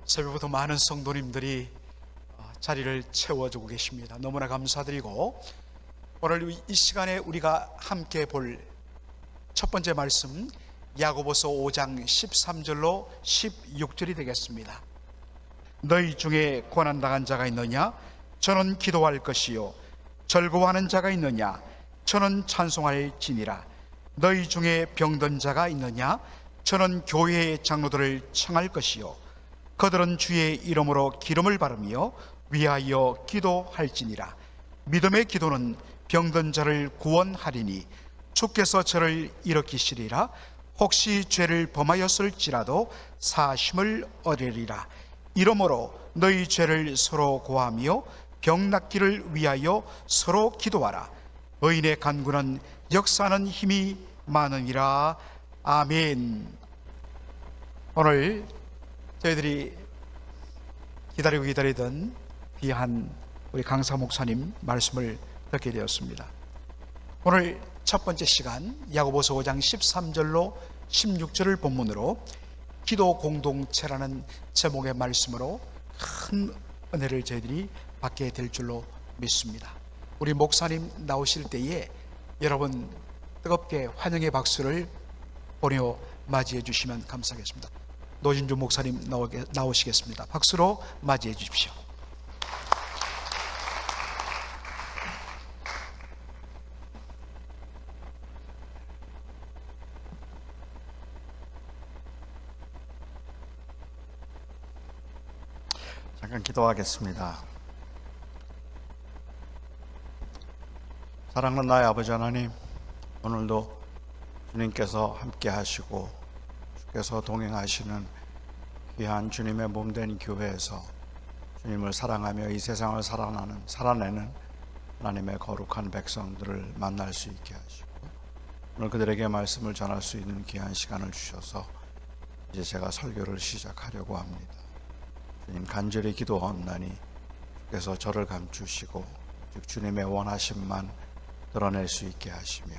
새벽부터 많은 성도님들이 자리를 채워주고 계십니다. 너무나 감사드리고, 오늘 이 시간에 우리가 함께 볼 첫 번째 말씀, 야고보서 5장 13절로 16절이 되겠습니다. 너희 중에 고난당한 자가 있느냐? 저는 기도할 것이요. 즐거워하는 자가 있느냐? 저는 찬송할지니라. 너희 중에 병든 자가 있느냐? 저는 교회의 장로들을 청할 것이요. 그들은 주의 이름으로 기름을 바르며 위하여 기도할지니라. 믿음의 기도는 병든 자를 구원하리니 주께서 저를 일으키시리라. 혹시 죄를 범하였을지라도 사심을 얻으리라. 이러므로 너희 죄를 서로 고하며 병 낫기를 위하여 서로 기도하라. 의인의 간구는 역사하는 힘이 많으니라. 아멘. 오늘 저희들이 기다리고 기다리던 귀한 우리 강사 목사님 말씀을 듣게 되었습니다. 오늘 첫 번째 시간, 야고보서 5장 13절로 16절을 본문으로 기도 공동체라는 제목의 말씀으로 큰 은혜를 저희들이 받게 될 줄로 믿습니다. 우리 목사님 나오실 때에 여러분 뜨겁게 환영의 박수를 보내어 맞이해 주시면 감사하겠습니다. 노진주 목사님 나오시겠습니다. 박수로 맞이해 주십시오. 잠깐 기도하겠습니다. 사랑하는 나의 아버지 하나님, 오늘도 주님께서 함께 하시고 주께서 동행하시는 귀한 주님의 몸된 교회에서 주님을 사랑하며 이 세상을 살아내는 하나님의 거룩한 백성들을 만날 수 있게 하시고 오늘 그들에게 말씀을 전할 수 있는 귀한 시간을 주셔서 이제 제가 설교를 시작하려고 합니다. 주님, 간절히 기도하옵나니 주께서 저를 감추시고 즉 주님의 원하심만 드러낼 수 있게 하시며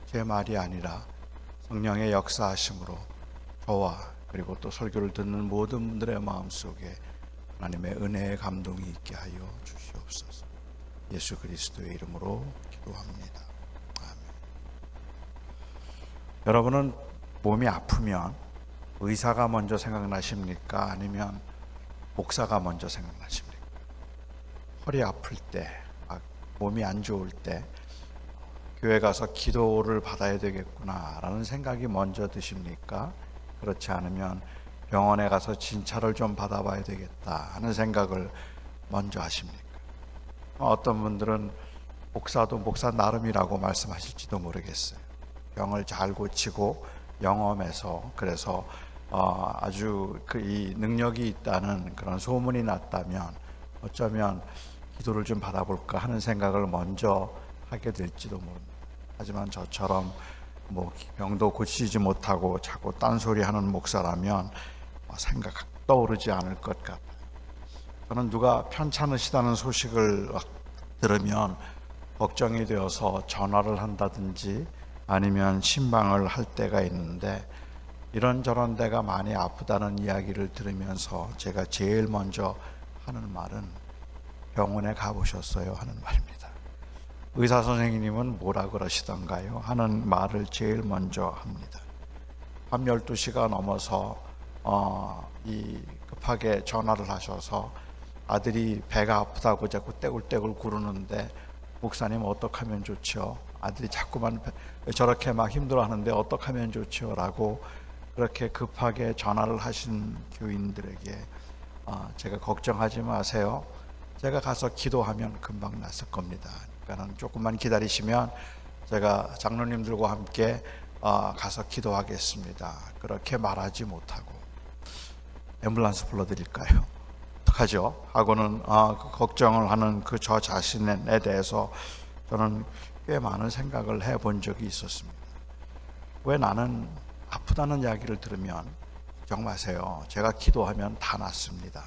제 말이 아니라 성령의 역사하심으로 저와 그리고 또 설교를 듣는 모든 분들의 마음속에 하나님의 은혜의 감동이 있게 하여 주시옵소서. 예수 그리스도의 이름으로 기도합니다. 아멘. 여러분은 몸이 아프면 의사가 먼저 생각나십니까? 아니면 목사가 먼저 생각나십니까? 허리 아플 때, 몸이 안 좋을 때 교회 가서 기도를 받아야 되겠구나 라는 생각이 먼저 드십니까? 그렇지 않으면 병원에 가서 진찰을 좀 받아봐야 되겠다 하는 생각을 먼저 하십니까? 어떤 분들은 목사도 목사 나름이라고 말씀하실지도 모르겠어요. 병을 잘 고치고 영험해서 그래서 아주 이 능력이 있다는 그런 소문이 났다면 어쩌면 기도를 좀 받아볼까 하는 생각을 먼저 하게 될지도 모릅니다. 하지만 저처럼 병도 고치지 못하고 자꾸 딴소리하는 목사라면 생각 떠오르지 않을 것 같아요. 저는 누가 편찮으시다는 소식을 들으면 걱정이 되어서 전화를 한다든지 아니면 신방을 할 때가 있는데 이런저런 데가 많이 아프다는 이야기를 들으면서 제가 제일 먼저 하는 말은 병원에 가보셨어요 하는 말입니다. 의사 선생님은 뭐라 그러시던가요? 하는 말을 제일 먼저 합니다. 밤 12시가 넘어서 급하게 전화를 하셔서 아들이 배가 아프다고 자꾸 떼굴떼굴 구르는데 목사님 어떻게 하면 좋죠? 아들이 자꾸만 저렇게 막 힘들어하는데 어떻게 하면 좋죠? 라고 그렇게 급하게 전화를 하신 교인들에게 제가 걱정하지 마세요. 제가 가서 기도하면 금방 낫을 겁니다. 그러니까 조금만 기다리시면 제가 장로님들과 함께 가서 기도하겠습니다. 그렇게 말하지 못하고 앰뷸런스 불러드릴까요? 어떡하죠? 하고는 걱정을 하는 그 저 자신에 대해서 저는 꽤 많은 생각을 해본 적이 있었습니다. 왜 나는 아프다는 이야기를 들으면 걱정 마세요. 제가 기도하면 다 낫습니다.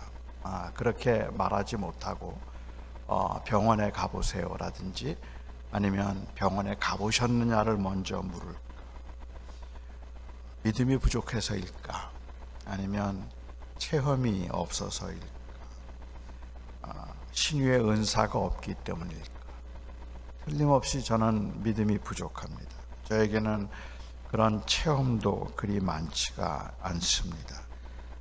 그렇게 말하지 못하고 병원에 가보세요 라든지 아니면 병원에 가보셨느냐를 먼저 물을까? 믿음이 부족해서일까? 아니면 체험이 없어서일까? 신유의 은사가 없기 때문일까? 틀림없이 저는 믿음이 부족합니다. 저에게는 그런 체험도 그리 많지가 않습니다.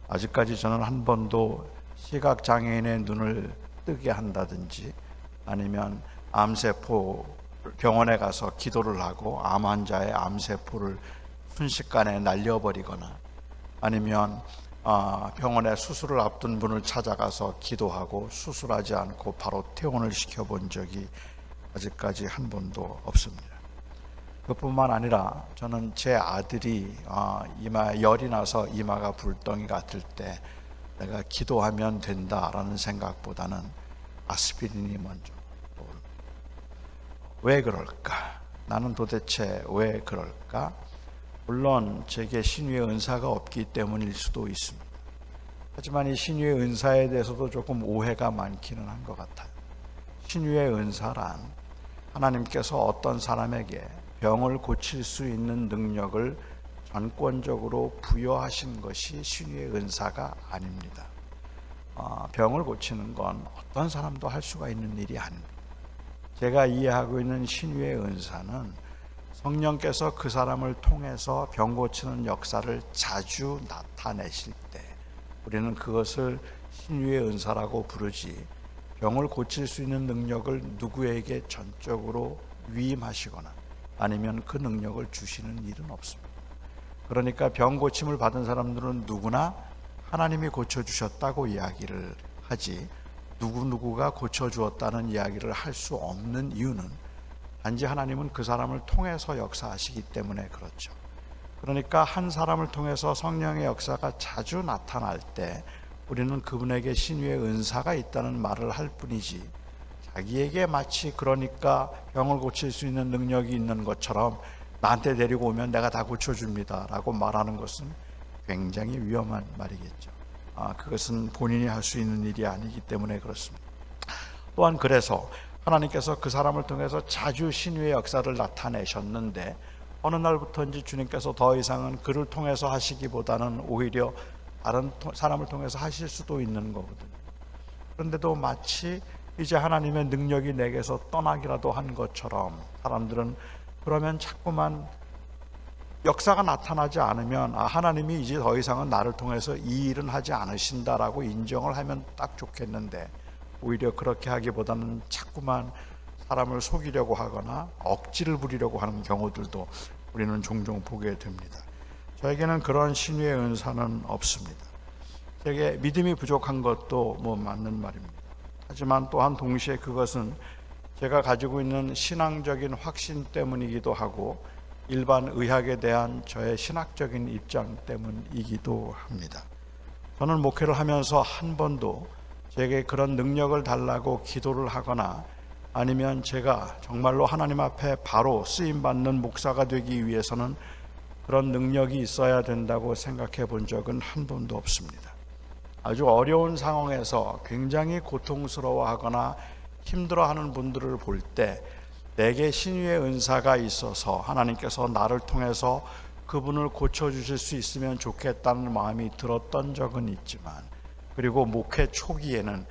아직까지 저는 한 번도 시각장애인의 눈을 뜨게 한다든지 아니면 암세포 병원에 가서 기도를 하고 암 환자의 암세포를 순식간에 날려버리거나 아니면 병원에 수술을 앞둔 분을 찾아가서 기도하고 수술하지 않고 바로 퇴원을 시켜본 적이 아직까지 한 번도 없습니다. 그뿐만 아니라 저는 제 아들이 이마에 열이 나서 이마가 불덩이 같을 때 내가 기도하면 된다라는 생각보다는 아스피린이 먼저 떠오릅니다. 왜 그럴까? 나는 도대체 왜 그럴까? 물론 제게 신유의 은사가 없기 때문일 수도 있습니다. 하지만 이 신유의 은사에 대해서도 조금 오해가 많기는 한 것 같아요. 신유의 은사란 하나님께서 어떤 사람에게 병을 고칠 수 있는 능력을 전권적으로 부여하신 것이 신유의 은사가 아닙니다. 병을 고치는 건 어떤 사람도 할 수가 있는 일이 아닙니다. 제가 이해하고 있는 신유의 은사는 성령께서 그 사람을 통해서 병 고치는 역사를 자주 나타내실 때 우리는 그것을 신유의 은사라고 부르지, 병을 고칠 수 있는 능력을 누구에게 전적으로 위임하시거나 아니면 그 능력을 주시는 일은 없습니다. 그러니까 병 고침을 받은 사람들은 누구나 하나님이 고쳐주셨다고 이야기를 하지, 누구누구가 고쳐주었다는 이야기를 할 수 없는 이유는 단지 하나님은 그 사람을 통해서 역사하시기 때문에 그렇죠. 그러니까 한 사람을 통해서 성령의 역사가 자주 나타날 때 우리는 그분에게 신유의 은사가 있다는 말을 할 뿐이지, 자기에게 마치 그러니까 병을 고칠 수 있는 능력이 있는 것처럼 나한테 데리고 오면 내가 다 고쳐줍니다 라고 말하는 것은 굉장히 위험한 말이겠죠. 그것은 본인이 할 수 있는 일이 아니기 때문에 그렇습니다. 또한 그래서 하나님께서 그 사람을 통해서 자주 신유의 역사를 나타내셨는데 어느 날부터인지 주님께서 더 이상은 그를 통해서 하시기보다는 오히려 다른 사람을 통해서 하실 수도 있는 거거든요. 그런데도 마치 이제 하나님의 능력이 내게서 떠나기라도 한 것처럼 사람들은 그러면 자꾸만 역사가 나타나지 않으면 하나님이 이제 더 이상은 나를 통해서 이 일은 하지 않으신다라고 인정을 하면 딱 좋겠는데, 오히려 그렇게 하기보다는 자꾸만 사람을 속이려고 하거나 억지를 부리려고 하는 경우들도 우리는 종종 보게 됩니다. 저에게는 그런 신유의 은사는 없습니다. 제게 믿음이 부족한 것도 맞는 말입니다. 하지만 또한 동시에 그것은 제가 가지고 있는 신앙적인 확신 때문이기도 하고 일반 의학에 대한 저의 신학적인 입장 때문이기도 합니다. 저는 목회를 하면서 한 번도 제게 그런 능력을 달라고 기도를 하거나 아니면 제가 정말로 하나님 앞에 바로 쓰임받는 목사가 되기 위해서는 그런 능력이 있어야 된다고 생각해 본 적은 한 번도 없습니다. 아주 어려운 상황에서 굉장히 고통스러워하거나 힘들어하는 분들을 볼 때 내게 신유의 은사가 있어서 하나님께서 나를 통해서 그분을 고쳐주실 수 있으면 좋겠다는 마음이 들었던 적은 있지만, 그리고 목회 초기에는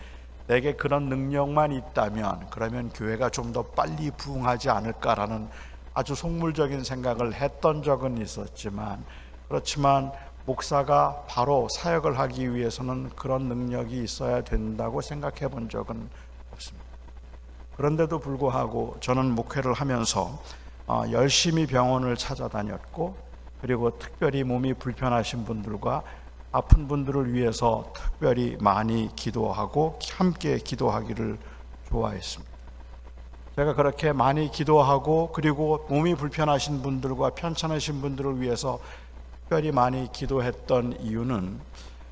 내게 그런 능력만 있다면 그러면 교회가 좀 더 빨리 부흥하지 않을까라는 아주 속물적인 생각을 했던 적은 있었지만, 그렇지만 목사가 바로 사역을 하기 위해서는 그런 능력이 있어야 된다고 생각해 본 적은 없습니다. 그런데도 불구하고 저는 목회를 하면서 열심히 병원을 찾아다녔고, 그리고 특별히 몸이 불편하신 분들과 아픈 분들을 위해서 특별히 많이 기도하고 함께 기도하기를 좋아했습니다. 제가 그렇게 많이 기도하고 그리고 몸이 불편하신 분들과 편찮으신 분들을 위해서 특별히 많이 기도했던 이유는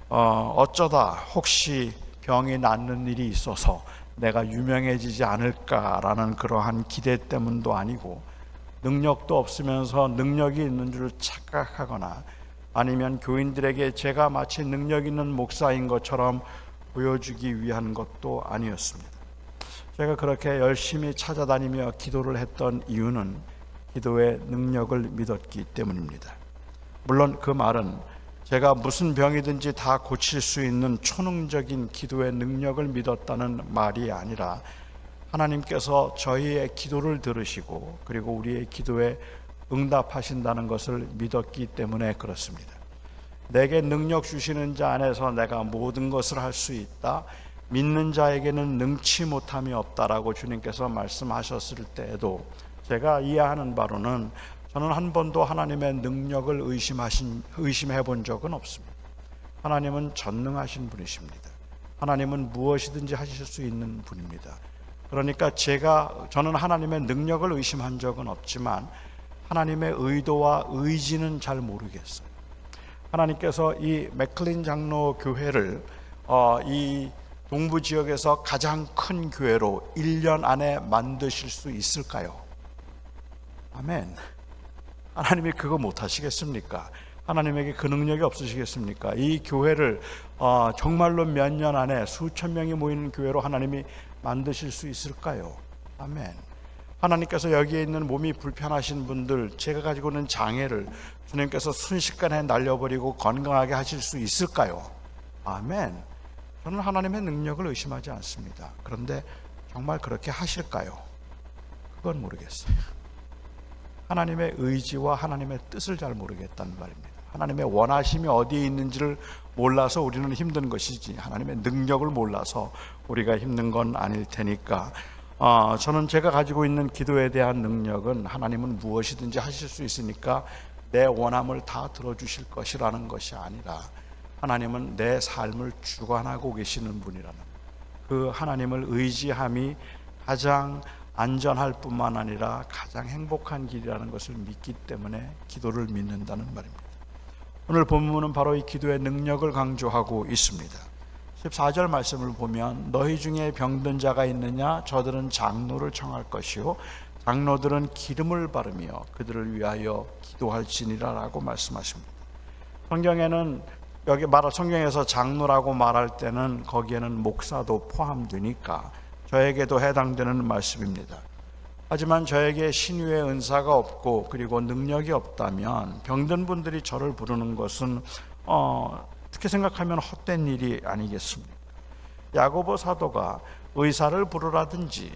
어쩌다 혹시 병이 낫는 일이 있어서 내가 유명해지지 않을까라는 그러한 기대 때문도 아니고, 능력도 없으면서 능력이 있는 줄 착각하거나 아니면 교인들에게 제가 마치 능력 있는 목사인 것처럼 보여주기 위한 것도 아니었습니다. 제가 그렇게 열심히 찾아다니며 기도를 했던 이유는 기도의 능력을 믿었기 때문입니다. 물론 그 말은 제가 무슨 병이든지 다 고칠 수 있는 초능적인 기도의 능력을 믿었다는 말이 아니라 하나님께서 저희의 기도를 들으시고 그리고 우리의 기도에 응답하신다는 것을 믿었기 때문에 그렇습니다. 내게 능력 주시는 자 안에서 내가 모든 것을 할 수 있다. 믿는 자에게는 능치 못함이 없다라고 주님께서 말씀하셨을 때에도 제가 이해하는 바로는 저는 한 번도 하나님의 능력을 의심해 본 적은 없습니다. 하나님은 전능하신 분이십니다. 하나님은 무엇이든지 하실 수 있는 분입니다. 그러니까 저는 하나님의 능력을 의심한 적은 없지만 하나님의 의도와 의지는 잘 모르겠어요. 하나님께서 이 맥클린 장로 교회를 이 동부 지역에서 가장 큰 교회로 1년 안에 만드실 수 있을까요? 아멘. 하나님이 그거 못 하시겠습니까? 하나님에게 그 능력이 없으시겠습니까? 이 교회를 정말로 몇 년 안에 수천 명이 모이는 교회로 하나님이 만드실 수 있을까요? 아멘. 하나님께서 여기에 있는 몸이 불편하신 분들, 제가 가지고 있는 장애를 주님께서 순식간에 날려버리고 건강하게 하실 수 있을까요? 아멘. 저는 하나님의 능력을 의심하지 않습니다. 그런데 정말 그렇게 하실까요? 그건 모르겠어요. 하나님의 의지와 하나님의 뜻을 잘 모르겠다는 말입니다. 하나님의 원하심이 어디에 있는지를 몰라서 우리는 힘든 것이지 하나님의 능력을 몰라서 우리가 힘든 건 아닐 테니까 저는 제가 가지고 있는 기도에 대한 능력은 하나님은 무엇이든지 하실 수 있으니까 내 원함을 다 들어주실 것이라는 것이 아니라 하나님은 내 삶을 주관하고 계시는 분이라는 그 하나님을 의지함이 가장 안전할 뿐만 아니라 가장 행복한 길이라는 것을 믿기 때문에 기도를 믿는다는 말입니다. 오늘 본문은 바로 이 기도의 능력을 강조하고 있습니다. 14절 말씀을 보면 너희 중에 병든 자가 있느냐 저들은 장로를 청할 것이요 장로들은 기름을 바르며 그들을 위하여 기도할지니라 라고 말씀하십니다. 성경에서 장로라고 말할 때는 거기에는 목사도 포함되니까 저에게도 해당되는 말씀입니다. 하지만 저에게 신유의 은사가 없고 그리고 능력이 없다면 병든 분들이 저를 부르는 것은 어떻게 생각하면 헛된 일이 아니겠습니까? 야고보 사도가 의사를 부르라든지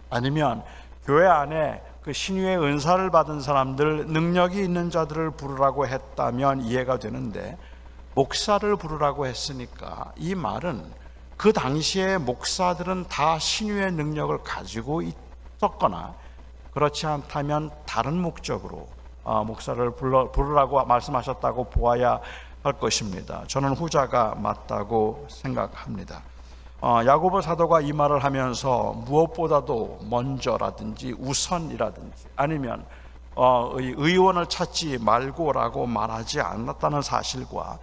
아니면 교회 안에 그 신유의 은사를 받은 사람들, 능력이 있는 자들을 부르라고 했다면 이해가 되는데 목사를 부르라고 했으니까 이 말은 그 당시에 목사들은 다 신유의 능력을 가지고 있었거나 그렇지 않다면 다른 목적으로 목사를 부르라고 말씀하셨다고 보아야 할 것입니다. 저는 후자가 맞다고 생각합니다. 야고보 사도가 이 말을 하면서 무엇보다도 먼저라든지 우선이라든지 아니면 의원을 찾지 말고라고 말하지 않았다는 사실과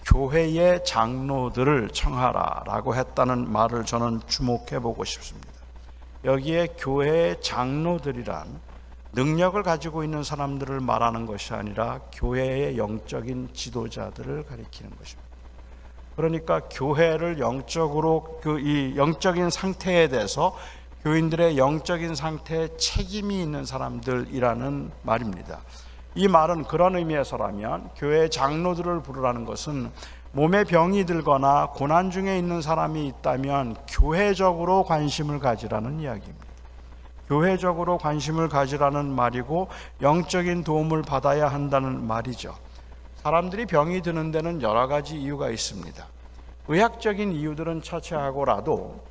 교회의 장로들을 청하라라고 했다는 말을 저는 주목해 보고 싶습니다. 여기에 교회의 장로들이란 능력을 가지고 있는 사람들을 말하는 것이 아니라 교회의 영적인 지도자들을 가리키는 것입니다. 그러니까 교회를 영적으로 이 영적인 상태에 대해서 교인들의 영적인 상태에 책임이 있는 사람들이라는 말입니다. 이 말은 그런 의미에서라면 교회 장로들을 부르라는 것은 몸에 병이 들거나 고난 중에 있는 사람이 있다면 교회적으로 관심을 가지라는 이야기입니다. 교회적으로 관심을 가지라는 말이고 영적인 도움을 받아야 한다는 말이죠. 사람들이 병이 드는 데는 여러 가지 이유가 있습니다. 의학적인 이유들은 처치하고라도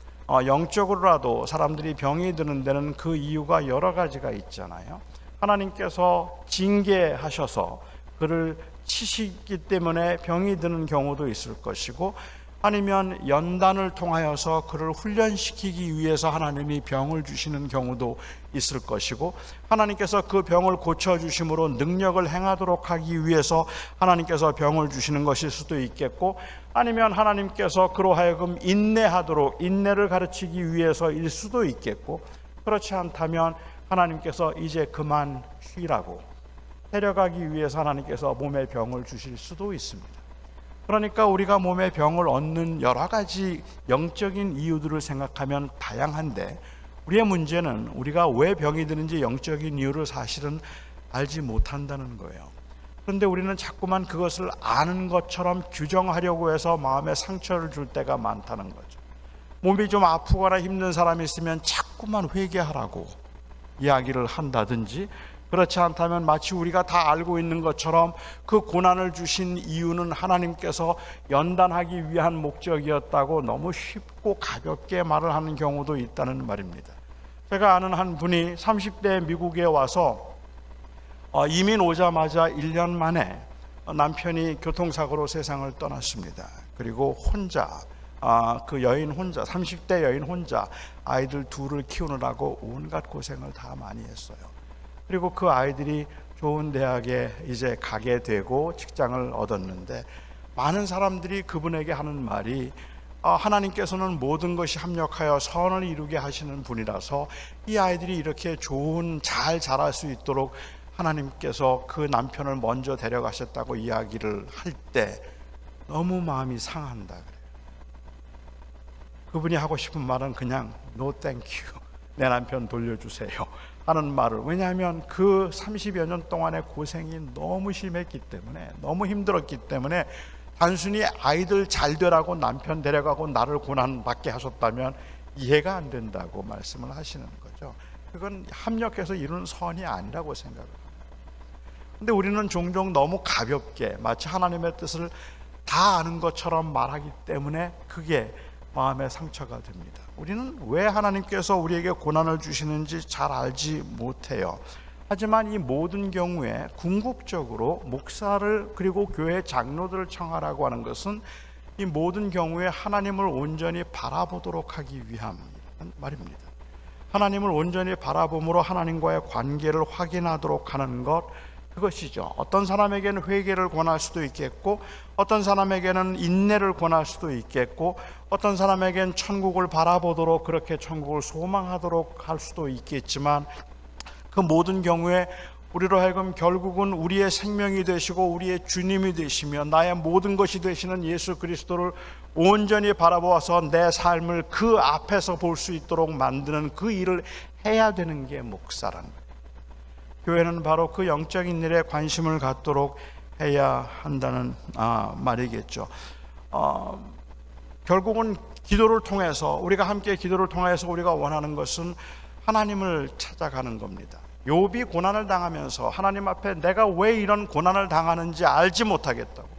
영적으로라도 사람들이 병이 드는 데는 그 이유가 여러 가지가 있잖아요. 하나님께서 징계하셔서 그를 치시기 때문에 병이 드는 경우도 있을 것이고 아니면 연단을 통하여서 그를 훈련시키기 위해서 하나님이 병을 주시는 경우도 있을 것이고 하나님께서 그 병을 고쳐주심으로 능력을 행하도록 하기 위해서 하나님께서 병을 주시는 것일 수도 있겠고 아니면 하나님께서 그로 하여금 인내하도록 인내를 가르치기 위해서일 수도 있겠고 그렇지 않다면 하나님께서 이제 그만 쉬라고 데려가기 위해서 하나님께서 몸에 병을 주실 수도 있습니다. 그러니까 우리가 몸에 병을 얻는 여러 가지 영적인 이유들을 생각하면 다양한데 우리의 문제는 우리가 왜 병이 드는지 영적인 이유를 사실은 알지 못한다는 거예요. 그런데 우리는 자꾸만 그것을 아는 것처럼 규정하려고 해서 마음에 상처를 줄 때가 많다는 거죠. 몸이 좀 아프거나 힘든 사람이 있으면 자꾸만 회개하라고 이야기를 한다든지, 그렇지 않다면 마치 우리가 다 알고 있는 것처럼 그 고난을 주신 이유는 하나님께서 연단하기 위한 목적이었다고 너무 쉽고 가볍게 말을 하는 경우도 있다는 말입니다. 제가 아는 한 분이 30대 미국에 와서 이민 오자마자 1년 만에 남편이 교통사고로 세상을 떠났습니다. 그리고 혼자, 그 여인 혼자, 30대 여인 혼자 아이들 둘을 키우느라고 온갖 고생을 다 많이 했어요. 그리고 그 아이들이 좋은 대학에 이제 가게 되고 직장을 얻었는데, 많은 사람들이 그분에게 하는 말이 하나님께서는 모든 것이 합력하여 선을 이루게 하시는 분이라서 이 아이들이 이렇게 잘 자랄 수 있도록 하나님께서 그 남편을 먼저 데려가셨다고 이야기를 할 때 너무 마음이 상한다 그래요. 그분이 하고 싶은 말은 그냥 No thank you, 내 남편 돌려주세요 하는 말을, 왜냐하면 그 30여 년 동안의 고생이 너무 심했기 때문에, 너무 힘들었기 때문에 단순히 아이들 잘 되라고 남편 데려가고 나를 고난받게 하셨다면 이해가 안 된다고 말씀을 하시는 거죠. 그건 합력해서 이루는 선이 아니라고 생각을 합니다. 근데 우리는 종종 너무 가볍게 마치 하나님의 뜻을 다 아는 것처럼 말하기 때문에 그게 마음의 상처가 됩니다. 우리는 왜 하나님께서 우리에게 고난을 주시는지 잘 알지 못해요. 하지만 이 모든 경우에 궁극적으로 목사를 그리고 교회 장로들을 청하라고 하는 것은 이 모든 경우에 하나님을 온전히 바라보도록 하기 위함이란 말입니다. 하나님을 온전히 바라봄으로 하나님과의 관계를 확인하도록 하는 것, 그것이죠. 어떤 사람에게는 회개를 권할 수도 있겠고, 어떤 사람에게는 인내를 권할 수도 있겠고, 어떤 사람에게는 천국을 바라보도록, 그렇게 천국을 소망하도록 할 수도 있겠지만, 그 모든 경우에 우리로 하여금 결국은 우리의 생명이 되시고 우리의 주님이 되시며 나의 모든 것이 되시는 예수 그리스도를 온전히 바라보아서 내 삶을 그 앞에서 볼 수 있도록 만드는 그 일을 해야 되는 게 목사라는 거예요. 교회는 바로 그 영적인 일에 관심을 갖도록 해야 한다는 말이겠죠. 결국은 기도를 통해서, 우리가 함께 기도를 통해서 우리가 원하는 것은 하나님을 찾아가는 겁니다. 욥이 고난을 당하면서 하나님 앞에 내가 왜 이런 고난을 당하는지 알지 못하겠다고,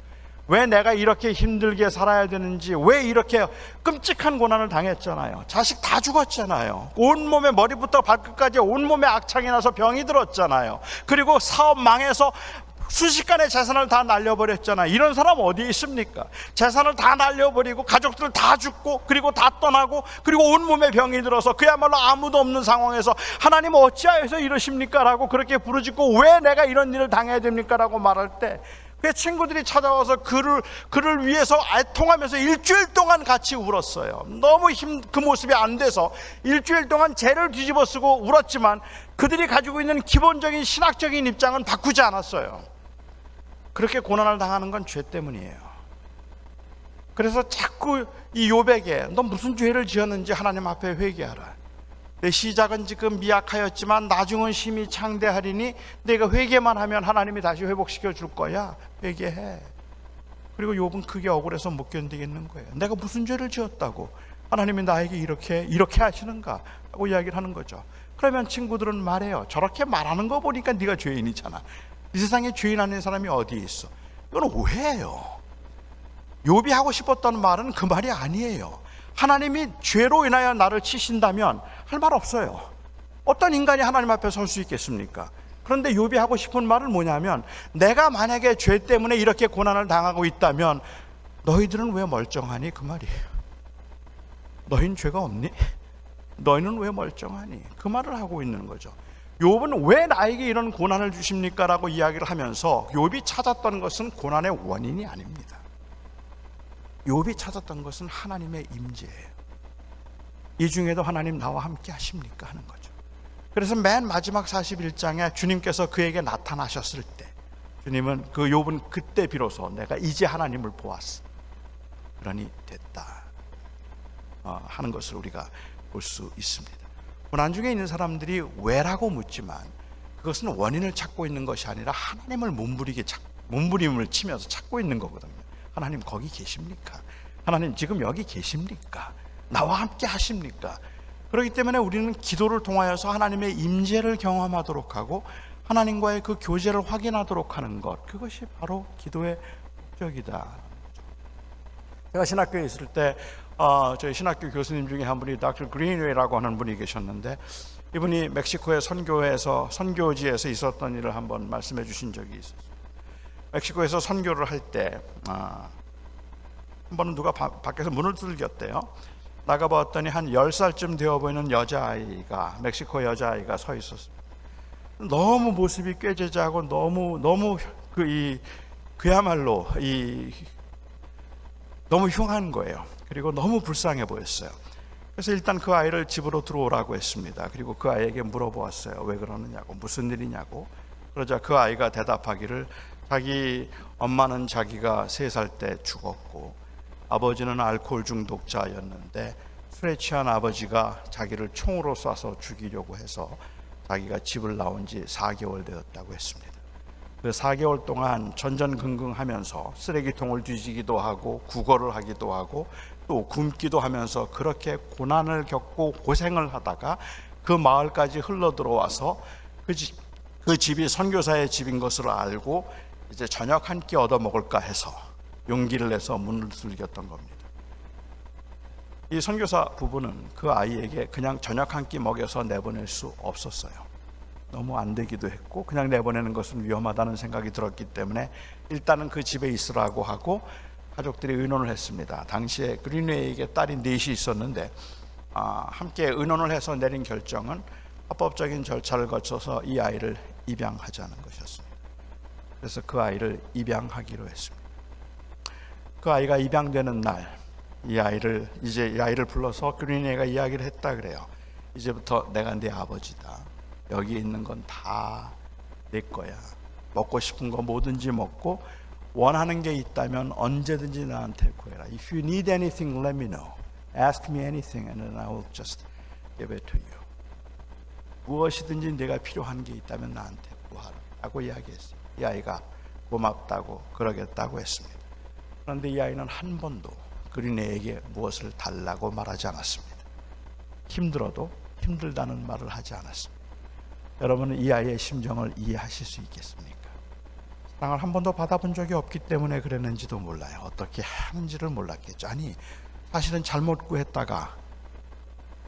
왜 내가 이렇게 힘들게 살아야 되는지, 왜 이렇게 끔찍한 고난을 당했잖아요. 자식 다 죽었잖아요. 온몸에 머리부터 발끝까지 온몸에 악창이 나서 병이 들었잖아요. 그리고 사업 망해서 순식간에 재산을 다 날려버렸잖아요. 이런 사람 어디에 있습니까? 재산을 다 날려버리고 가족들 다 죽고 그리고 다 떠나고 그리고 온몸에 병이 들어서 그야말로 아무도 없는 상황에서 하나님 어찌하여서 이러십니까? 라고 그렇게 부르짖고 왜 내가 이런 일을 당해야 됩니까? 라고 말할 때 그 친구들이 찾아와서 그를 위해서 애통하면서 일주일 동안 같이 울었어요. 너무 그 모습이 안 돼서 일주일 동안 죄를 뒤집어 쓰고 울었지만 그들이 가지고 있는 기본적인 신학적인 입장은 바꾸지 않았어요. 그렇게 고난을 당하는 건 죄 때문이에요. 그래서 자꾸 이 욥에게 너 무슨 죄를 지었는지 하나님 앞에 회개하라. 내 시작은 지금 미약하였지만 나중은 심히 창대하리니 내가 회개만 하면 하나님이 다시 회복시켜 줄 거야. 회개해. 그리고 욥은 크게 억울해서 못 견디겠는 거예요. 내가 무슨 죄를 지었다고 하나님이 나에게 이렇게 하시는가 하고 이야기를 하는 거죠. 그러면 친구들은 말해요. 저렇게 말하는 거 보니까 네가 죄인이잖아. 이 세상에 죄인 아닌 사람이 어디에 있어? 이건 오해예요. 욥이 하고 싶었던 말은 그 말이 아니에요. 하나님이 죄로 인하여 나를 치신다면 할 말 없어요. 어떤 인간이 하나님 앞에 설 수 있겠습니까? 그런데 욥이 하고 싶은 말은 뭐냐면, 내가 만약에 죄 때문에 이렇게 고난을 당하고 있다면 너희들은 왜 멀쩡하니? 그 말이에요. 너희는 죄가 없니? 너희는 왜 멀쩡하니? 그 말을 하고 있는 거죠. 욥은 왜 나에게 이런 고난을 주십니까? 라고 이야기를 하면서 욥이 찾았던 것은 고난의 원인이 아닙니다. 욥이 찾았던 것은 하나님의 임재예요. 이 중에도 하나님 나와 함께 하십니까? 하는 거죠. 그래서 맨 마지막 41장에 주님께서 그에게 나타나셨을 때 주님은 그 욥은 그때 비로소 내가 이제 하나님을 보았어. 그러니 됐다 하는 것을 우리가 볼 수 있습니다. 고난 중에 있는 사람들이 왜라고 묻지만 그것은 원인을 찾고 있는 것이 아니라 하나님을 몸부리게 찾고 몸부림을 치면서 찾고 있는 거거든요. 하나님 거기 계십니까? 하나님 지금 여기 계십니까? 나와 함께 하십니까? 그렇기 때문에 우리는 기도를 통하여서 하나님의 임재를 경험하도록 하고 하나님과의 그 교제를 확인하도록 하는 것, 그것이 바로 기도의 목적이다. 제가 신학교에 있을 때 저희 신학교 교수님 중에 한 분이 닥터 그린웨이라고 하는 분이 계셨는데, 이분이 멕시코의 선교지에서 있었던 일을 한번 말씀해 주신 적이 있었어요. 멕시코에서 선교를 할 때 한 번은 누가 밖에서 문을 두들겼대요. 나가봤더니 한 10살쯤 되어 보이는 여자아이가, 멕시코 여자아이가 서 있었습니다. 너무 모습이 꾀죄죄하고 너무 그야말로 너무 흉한 거예요. 그리고 너무 불쌍해 보였어요. 그래서 일단 그 아이를 집으로 들어오라고 했습니다. 그리고 그 아이에게 물어보았어요. 왜 그러느냐고, 무슨 일이냐고. 그러자 그 아이가 대답하기를, 자기 엄마는 자기가 3살 때 죽었고 아버지는 알코올 중독자였는데 술에 취한 아버지가 자기를 총으로 쏴서 죽이려고 해서 자기가 집을 나온 지 4개월 되었다고 했습니다. 그 4개월 동안 전전긍긍하면서 쓰레기통을 뒤지기도 하고 구걸을 하기도 하고 또 굶기도 하면서 그렇게 고난을 겪고 고생을 하다가 그 마을까지 흘러 들어와서 그 집이 선교사의 집인 것을 알고 이제 저녁 한 끼 얻어 먹을까 해서 용기를 내서 문을 두들겼던 겁니다. 이 선교사 부부는 그 아이에게 그냥 저녁 한 끼 먹여서 내보낼 수 없었어요. 너무 안 되기도 했고 그냥 내보내는 것은 위험하다는 생각이 들었기 때문에 일단은 그 집에 있으라고 하고 가족들이 의논을 했습니다. 당시에 그린웨이에게 딸이 4이 있었는데 함께 의논을 해서 내린 결정은 합법적인 절차를 거쳐서 이 아이를 입양하자는 것이었습니다. 그래서 그 아이를 입양하기로 했습니다. 그 아이가 입양되는 날, 이 아이를 불러서 그린웨이가 이야기를 했다 그래요. 이제부터 내가 네 아버지다. 여기 있는 건 다 내 거야. 먹고 싶은 거 뭐든지 먹고 원하는 게 있다면 언제든지 나한테 구해라. If you need anything, let me know. Ask me anything and then I will just give it to you. 무엇이든지 내가 필요한 게 있다면 나한테 구하라 라고 이야기했어요. 이 아이가 고맙다고 그러겠다고 했습니다. 그런데 이 아이는 한 번도 그린웨이에게 무엇을 달라고 말하지 않았습니다. 힘들어도 힘들다는 말을 하지 않았습니다. 여러분은 이 아이의 심정을 이해하실 수 있겠습니까? 사랑을 한 번도 받아본 적이 없기 때문에 그랬는지도 몰라요. 어떻게 하는지를 몰랐겠죠. 아니, 사실은 잘못 구했다가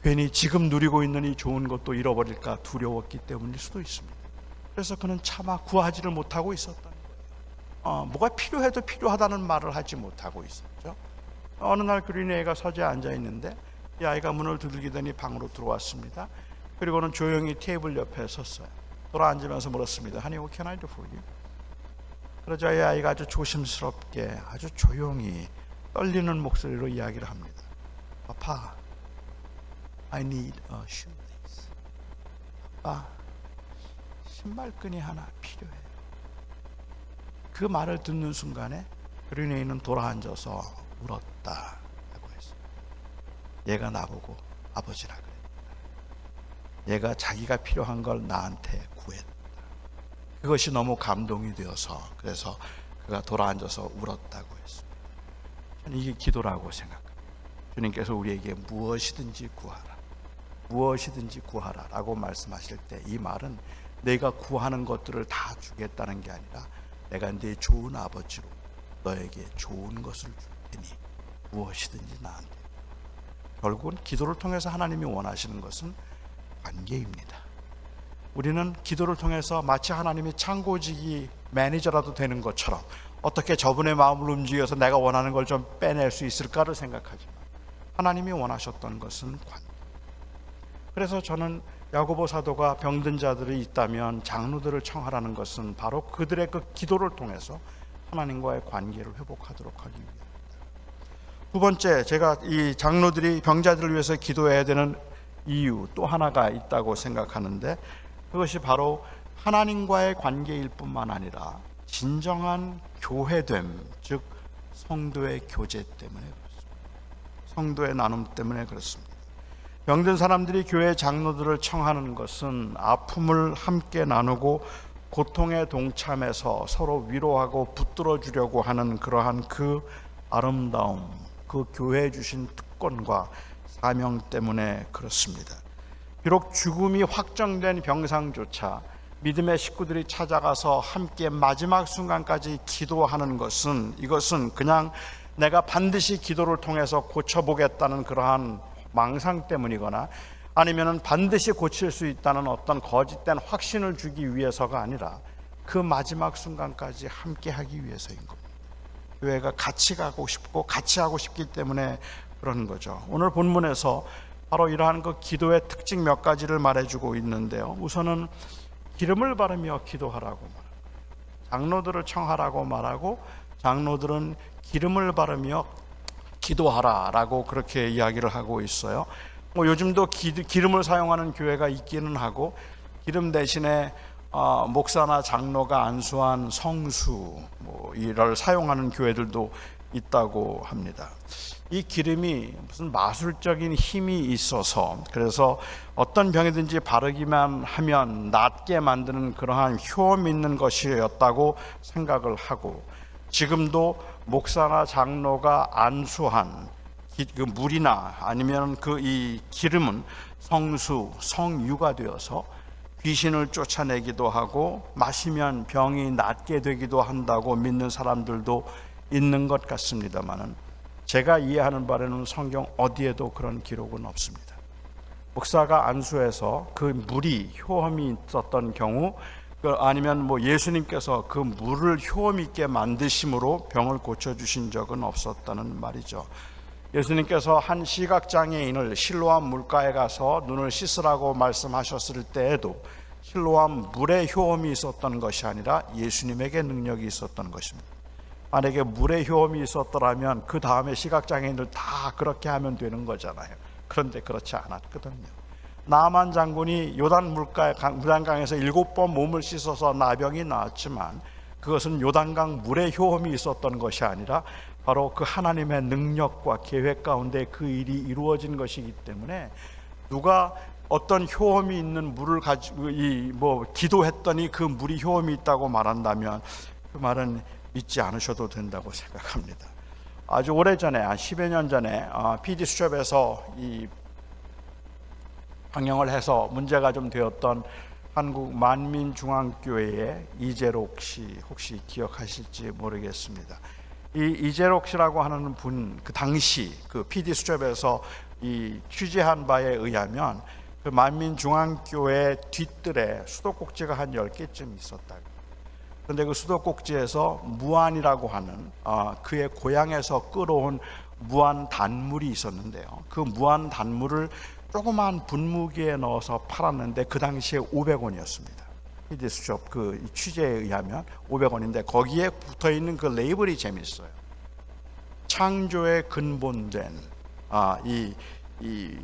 괜히 지금 누리고 있는 이 좋은 것도 잃어버릴까 두려웠기 때문일 수도 있습니다. 그래서 그는 차마 구하지를 못하고 있었던 거예요. 뭐가 필요해도 필요하다는 말을 하지 못하고 있었죠. 어느 날 그린웨이가 서재에 앉아 있는데 이 아이가 문을 두들기더니 방으로 들어왔습니다. 그리고는 조용히 테이블 옆에 섰어요. 돌아앉으면서 물었습니다. Honey, what can I do for you? 그러자 이 아이가 아주 조심스럽게 아주 조용히 떨리는 목소리로 이야기를 합니다. 아빠, I need a shoelace. 아빠, 신발끈이 하나 필요해. 그 말을 듣는 순간에 그린웨이는 돌아앉아서 울었다라고 했어요. 얘가 나보고 아버지라 그랬다. 얘가 자기가 필요한 걸 나한테 구했다. 그것이 너무 감동이 되어서 그래서 그가 돌아앉아서 울었다고 했습니다. 저는 이게 기도라고 생각합니다. 주님께서 우리에게 무엇이든지 구하라, 무엇이든지 구하라 라고 말씀하실 때 이 말은 내가 구하는 것들을 다 주겠다는 게 아니라 내가 네 좋은 아버지로 너에게 좋은 것을 줄 테니 무엇이든지 나한테. 결국은 기도를 통해서 하나님이 원하시는 것은 관계입니다. 우리는 기도를 통해서 마치 하나님이 창고지기 매니저라도 되는 것처럼 어떻게 저분의 마음을 움직여서 내가 원하는 걸 좀 빼낼 수 있을까를 생각하지만 하나님이 원하셨던 것은 관계. 그래서 저는 야고보 사도가 병든 자들이 있다면 장로들을 청하라는 것은 바로 그들의 그 기도를 통해서 하나님과의 관계를 회복하도록 하기 위함입니다. 두 번째, 제가 이 장로들이 병자들을 위해서 기도해야 되는 이유 또 하나가 있다고 생각하는데 그것이 바로 하나님과의 관계일 뿐만 아니라 진정한 교회됨, 즉 성도의 교제 때문에 그렇습니다. 성도의 나눔 때문에 그렇습니다. 병든 사람들이 교회 장로들을 청하는 것은 아픔을 함께 나누고 고통에 동참해서 서로 위로하고 붙들어 주려고 하는 그러한 그 아름다움, 그 교회에 주신 특권과 사명 때문에 그렇습니다. 비록 죽음이 확정된 병상조차 믿음의 식구들이 찾아가서 함께 마지막 순간까지 기도하는 것은, 이것은 그냥 내가 반드시 기도를 통해서 고쳐보겠다는 그러한 망상 때문이거나 아니면 반드시 고칠 수 있다는 어떤 거짓된 확신을 주기 위해서가 아니라 그 마지막 순간까지 함께 하기 위해서인 겁니다. 교회가 같이 가고 싶고 같이 하고 싶기 때문에 그러는 거죠. 오늘 본문에서 바로 이러한 그 기도의 특징 몇 가지를 말해주고 있는데요. 우선은 기름을 바르며 기도하라고 말합니다. 장로들을 청하라고 말하고 장로들은 기름을 바르며 기도하라라고 그렇게 이야기를 하고 있어요. 요즘도 기름을 사용하는 교회가 있기는 하고 기름 대신에 목사나 장로가 안수한 성수 이를 사용하는 교회들도 있다고 합니다. 이 기름이 무슨 마술적인 힘이 있어서 그래서 어떤 병이든지 바르기만 하면 낫게 만드는 그러한 효험 있는 것이었다고 생각을 하고, 지금도 목사나 장로가 안수한 그 물이나 아니면 그 이 기름은 성수, 성유가 되어서 귀신을 쫓아내기도 하고 마시면 병이 낫게 되기도 한다고 믿는 사람들도 있는 것 같습니다만은, 제가 이해하는 바로는 성경 어디에도 그런 기록은 없습니다. 목사가 안수해서 그 물이 효험이 있었던 경우, 아니면 예수님께서 그 물을 효험 있게 만드심으로 병을 고쳐주신 적은 없었다는 말이죠. 예수님께서 한 시각장애인을 실로암 물가에 가서 눈을 씻으라고 말씀하셨을 때에도 실로암 물의 효험이 있었던 것이 아니라 예수님에게 능력이 있었던 것입니다. 만약에 물의 효험이 있었더라면 그 다음에 시각장애인들 다 그렇게 하면 되는 거잖아요. 그런데 그렇지 않았거든요. 나만 장군이 요단강에서 7번 몸을 씻어서 나병이 나았지만 그것은 요단강 물의 효험이 있었던 것이 아니라 바로 그 하나님의 능력과 계획 가운데 그 일이 이루어진 것이기 때문에, 누가 어떤 효험이 있는 물을 가지고 기도했더니 그 물이 효험이 있다고 말한다면 그 말은 믿지 않으셔도 된다고 생각합니다. 아주 오래전에, 한 10여 년 전에 PD수첩에서 이 방영을 해서 문제가 좀 되었던 한국 만민중앙교회의 이재록 씨, 혹시 기억하실지 모르겠습니다. 이 이재록 씨라고 하는 분, 그 당시 그 PD수첩에서 이 취재한 바에 의하면 그 만민중앙교회 뒷뜰에 수도꼭지가 한 10개쯤 있었다고. 그런데 그 수도꼭지에서 무안이라고 하는 그의 고향에서 끌어온 무안 단물이 있었는데요. 그 무안 단물을 조그만 분무기에 넣어서 팔았는데 그 당시에 500원이었습니다. PD수첩 그 취재에 의하면 500원인데 거기에 붙어있는 그 레이블이 재밌어요. 창조의 근본된 이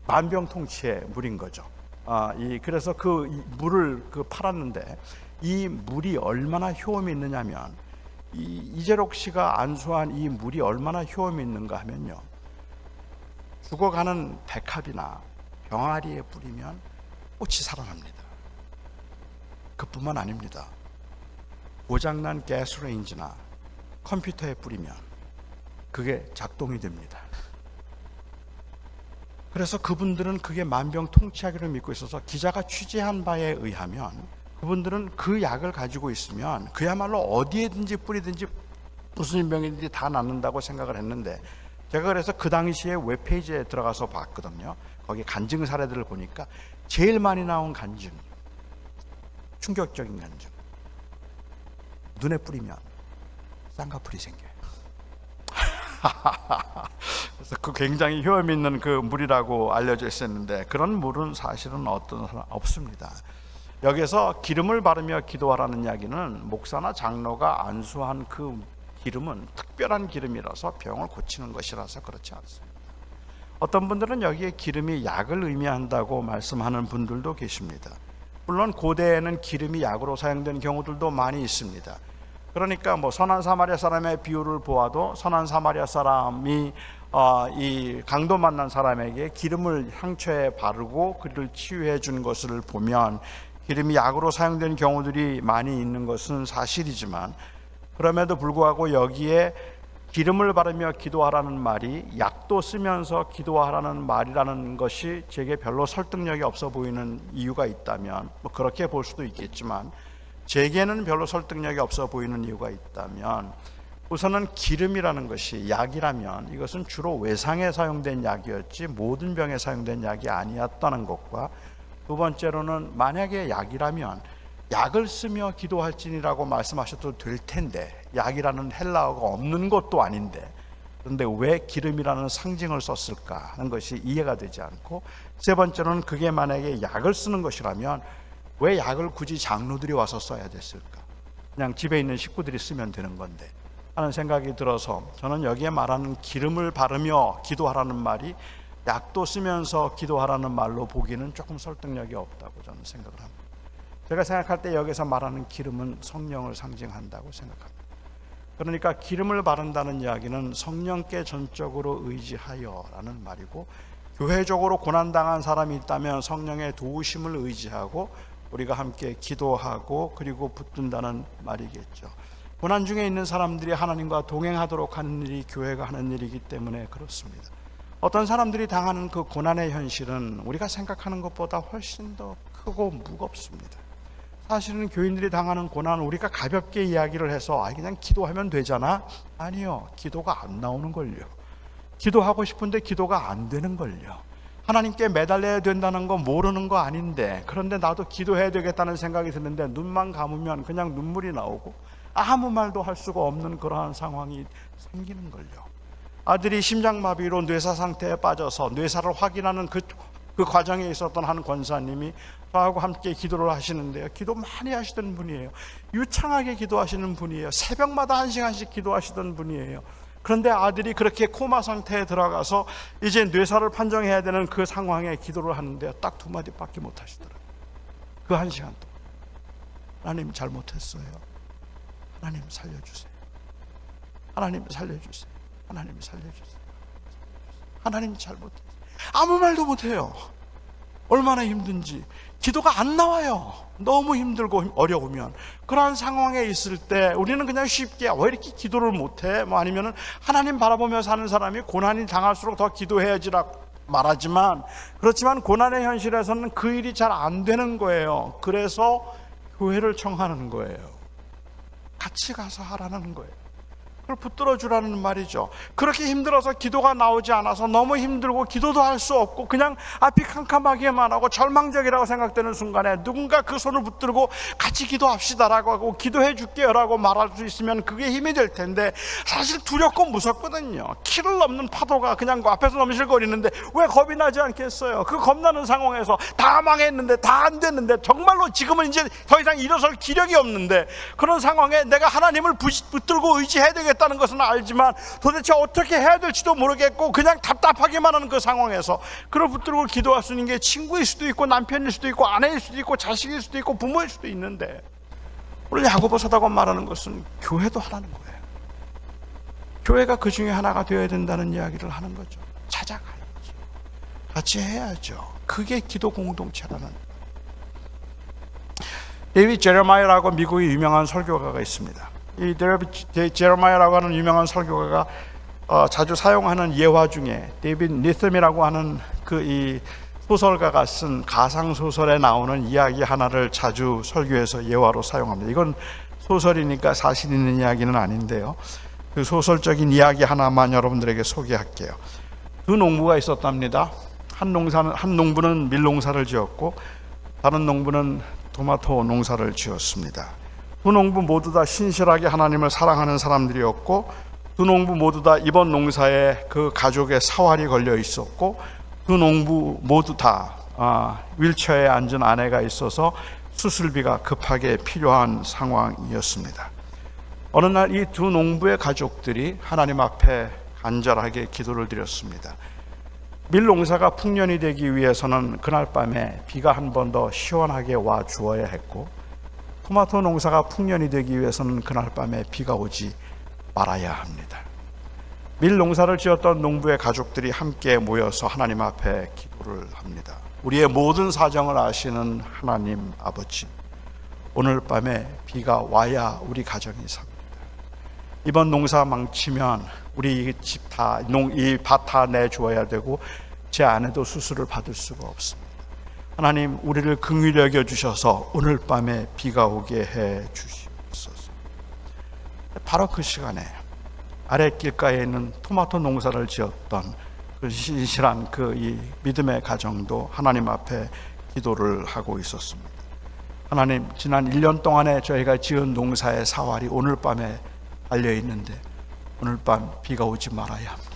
만병통치의 물인 거죠. 그래서 그 물을 팔았는데 이 물이 얼마나 효험이 있느냐면, 이재록 씨가 안수한 이 물이 얼마나 효험이 있는가 하면요, 죽어가는 백합이나 병아리에 뿌리면 꽃이 살아납니다. 그뿐만 아닙니다. 고장난 가스레인지나 컴퓨터에 뿌리면 그게 작동이 됩니다. 그래서 그분들은 그게 만병통치하기를 믿고 있어서, 기자가 취재한 바에 의하면 그분들은 그 약을 가지고 있으면 그야말로 어디에든지 뿌리든지 무슨 병이든지 다 낫는다고 생각을 했는데, 제가 그래서 그 당시에 웹페이지에 들어가서 봤거든요. 거기 간증 사례들을 보니까 제일 많이 나온 간증, 충격적인 간증, 눈에 뿌리면 쌍꺼풀이 생겨요. 그래서 그 굉장히 효험 있는 그 물이라고 알려져 있었는데, 그런 물은 사실은 없습니다. 여기서 기름을 바르며 기도하라는 이야기는 목사나 장로가 안수한 그 기름은 특별한 기름이라서 병을 고치는 것이라서 그렇지 않습니다. 어떤 분들은 여기에 기름이 약을 의미한다고 말씀하는 분들도 계십니다. 물론 고대에는 기름이 약으로 사용되는 경우들도 많이 있습니다. 그러니까 선한 사마리아 사람의 비유를 보아도 선한 사마리아 사람이 이 강도 만난 사람에게 기름을 향처에 바르고 그를 치유해 준 것을 보면 기름이 약으로 사용된 경우들이 많이 있는 것은 사실이지만, 그럼에도 불구하고 여기에 기름을 바르며 기도하라는 말이 약도 쓰면서 기도하라는 말이라는 것이 제게 별로 설득력이 없어 보이는 이유가 있다면, 뭐 그렇게 볼 수도 있겠지만 제게는 별로 설득력이 없어 보이는 이유가 있다면, 우선은 기름이라는 것이 약이라면 이것은 주로 외상에 사용된 약이었지 모든 병에 사용된 약이 아니었다는 것과, 두 번째로는 만약에 약이라면 약을 쓰며 기도할지니라고 말씀하셔도 될 텐데, 약이라는 헬라어가 없는 것도 아닌데 그런데 왜 기름이라는 상징을 썼을까 하는 것이 이해가 되지 않고, 세 번째로는 그게 만약에 약을 쓰는 것이라면 왜 약을 굳이 장로들이 와서 써야 됐을까? 그냥 집에 있는 식구들이 쓰면 되는 건데 하는 생각이 들어서, 저는 여기에 말하는 기름을 바르며 기도하라는 말이 약도 쓰면서 기도하라는 말로 보기는 조금 설득력이 없다고 저는 생각을 합니다. 제가 생각할 때 여기서 말하는 기름은 성령을 상징한다고 생각합니다. 그러니까 기름을 바른다는 이야기는 성령께 전적으로 의지하여라는 말이고, 교회적으로 고난당한 사람이 있다면 성령의 도우심을 의지하고 우리가 함께 기도하고 그리고 붙든다는 말이겠죠. 고난 중에 있는 사람들이 하나님과 동행하도록 하는 일이 교회가 하는 일이기 때문에 그렇습니다. 어떤 사람들이 당하는 그 고난의 현실은 우리가 생각하는 것보다 훨씬 더 크고 무겁습니다. 사실은 교인들이 당하는 고난은 우리가 가볍게 이야기를 해서 그냥 기도하면 되잖아. 아니요, 기도가 안 나오는 걸요. 기도하고 싶은데 기도가 안 되는 걸요. 하나님께 매달려야 된다는 거 모르는 거 아닌데, 그런데 나도 기도해야 되겠다는 생각이 드는데 눈만 감으면 그냥 눈물이 나오고 아무 말도 할 수가 없는 그러한 상황이 생기는 걸요. 아들이 심장마비로 뇌사 상태에 빠져서 뇌사를 확인하는 그 과정에 있었던 한 권사님이 저하고 함께 기도를 하시는데요, 기도 많이 하시던 분이에요. 유창하게 기도하시는 분이에요. 새벽마다 1시간씩 기도하시던 분이에요. 그런데 아들이 그렇게 코마 상태에 들어가서 이제 뇌사를 판정해야 되는 그 상황에 기도를 하는데요, 딱 2마디밖에 못 하시더라고요. 그 1시간 동안 하나님 잘못했어요, 하나님 살려주세요, 하나님 살려주세요, 하나님 살려주세요, 하나님 잘못했어요. 아무 말도 못해요. 얼마나 힘든지. 기도가 안 나와요. 너무 힘들고 어려우면. 그러한 상황에 있을 때 우리는 그냥 쉽게 왜 이렇게 기도를 못해? 뭐 아니면은 하나님 바라보며 사는 사람이 고난이 당할수록 더 기도해야지라고 말하지만, 그렇지만 고난의 현실에서는 그 일이 잘 안 되는 거예요. 그래서 교회를 청하는 거예요. 같이 가서 하라는 거예요. 그걸 붙들어 주라는 말이죠. 그렇게 힘들어서 기도가 나오지 않아서 너무 힘들고 기도도 할 수 없고 그냥 앞이 캄캄하기만 하고 절망적이라고 생각되는 순간에 누군가 그 손을 붙들고 같이 기도합시다라고 하고 기도해 줄게요라고 말할 수 있으면 그게 힘이 될 텐데, 사실 두렵고 무섭거든요. 키를 넘는 파도가 그냥 앞에서 넘실거리는데 왜 겁이 나지 않겠어요? 그 겁나는 상황에서 다 망했는데 다 안 됐는데 정말로 지금은 이제 더 이상 일어설 기력이 없는데, 그런 상황에 내가 하나님을 붙들고 의지해야 되겠다 다는 것은 알지만 도대체 어떻게 해야 될지도 모르겠고 그냥 답답하기만 하는 그 상황에서 그걸 붙들고 기도할 수 있는 게 친구일 수도 있고 남편일 수도 있고 아내일 수도 있고 자식일 수도 있고 부모일 수도 있는데, 오늘 야고보 사도가 말하는 것은 교회도 하라는 거예요. 교회가 그 중에 하나가 되어야 된다는 이야기를 하는 거죠. 찾아가야죠. 같이 해야죠. 그게 기도 공동체라는. 데이비드 제레마이어라고 미국의 유명한 설교가가 있습니다. 이 데이비드 제레마이어라고 하는 유명한 설교가가 자주 사용하는 예화 중에 데이비드 니섬이라고 하는 이 소설가가 쓴 가상 소설에 나오는 이야기 하나를 자주 설교에서 예화로 사용합니다. 이건 소설이니까 사실 있는 이야기는 아닌데요, 그 소설적인 이야기 하나만 여러분들에게 소개할게요. 두 농부가 있었답니다. 한 농부는 밀농사를 지었고 다른 농부는 토마토 농사를 지었습니다. 두 농부 모두 다 신실하게 하나님을 사랑하는 사람들이었고, 두 농부 모두 다 이번 농사에 그 가족의 사활이 걸려 있었고, 두 농부 모두 다 윌체어에 앉은 아내가 있어서 수술비가 급하게 필요한 상황이었습니다. 어느 날 이 두 농부의 가족들이 하나님 앞에 간절하게 기도를 드렸습니다. 밀농사가 풍년이 되기 위해서는 그날 밤에 비가 한 번 더 시원하게 와 주어야 했고, 토마토 농사가 풍년이 되기 위해서는 그날 밤에 비가 오지 말아야 합니다. 밀 농사를 지었던 농부의 가족들이 함께 모여서 하나님 앞에 기도를 합니다. 우리의 모든 사정을 아시는 하나님 아버지, 오늘 밤에 비가 와야 우리 가정이 삽니다. 이번 농사 망치면 우리 집 다, 이 밭 다 내주어야 되고 제 아내도 수술을 받을 수가 없습니다. 하나님, 우리를 긍휼히 여겨 주셔서 오늘 밤에 비가 오게 해 주시옵소서. 바로 그 시간에 아랫길가에 있는 토마토 농사를 지었던 그 신실한 그 이 믿음의 가정도 하나님 앞에 기도를 하고 있었습니다. 하나님, 지난 1년 동안에 저희가 지은 농사의 사활이 오늘 밤에 달려 있는데 오늘 밤 비가 오지 말아야 합니다.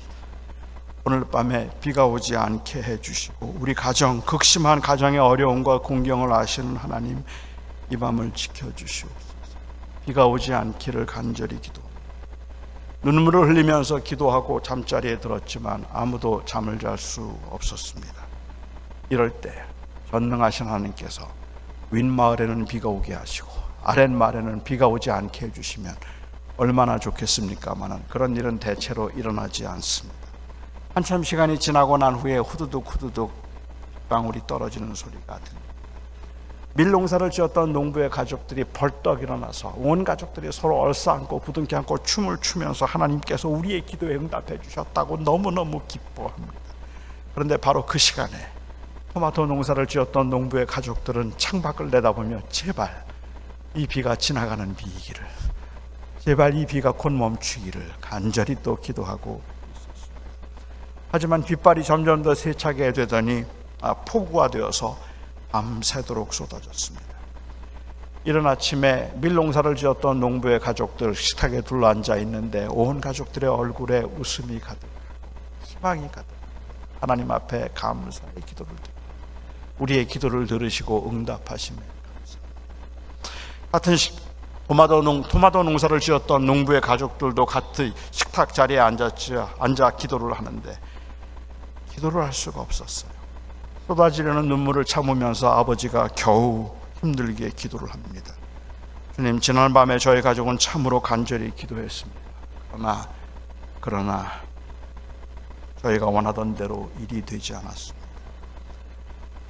오늘 밤에 비가 오지 않게 해주시고 우리 가정, 극심한 가정의 어려움과 공경을 아시는 하나님, 이 밤을 지켜주시옵소서. 비가 오지 않기를 간절히 기도합니다. 눈물을 흘리면서 기도하고 잠자리에 들었지만 아무도 잠을 잘 수 없었습니다. 이럴 때 전능하신 하나님께서 윗마을에는 비가 오게 하시고 아랫마을에는 비가 오지 않게 해주시면 얼마나 좋겠습니까마는 그런 일은 대체로 일어나지 않습니다. 한참 시간이 지나고 난 후에 후두둑 방울이 떨어지는 소리가 들립니다. 밀농사를 지었던 농부의 가족들이 벌떡 일어나서 온 가족들이 서로 얼싸안고 부둥켜 안고 춤을 추면서 하나님께서 우리의 기도에 응답해 주셨다고 너무너무 기뻐합니다. 그런데 바로 그 시간에 토마토 농사를 지었던 농부의 가족들은 창밖을 내다보며 제발 이 비가 지나가는 비이기를, 제발 이 비가 곧 멈추기를 간절히 또 기도하고 있었습니다. 하지만 빗발이 점점 더 세차게 되더니 폭우가 되어서 밤새도록 쏟아졌습니다. 이른 아침에 밀농사를 지었던 농부의 가족들 식탁에 둘러앉아 있는데 온 가족들의 얼굴에 웃음이 가득, 희망이 가득, 하나님 앞에 감사의 기도를 드립니다. 우리의 기도를 들으시고 응답하시며 감사합니다. 같은 토마토 농사를 지었던 농부의 가족들도 같이 식탁 자리에 앉아 기도를 하는데 기도를 할 수가 없었어요. 쏟아지려는 눈물을 참으면서 아버지가 겨우 힘들게 기도를 합니다. 주님, 지난 밤에 저희 가족은 참으로 간절히 기도했습니다. 그러나 저희가 원하던 대로 일이 되지 않았습니다.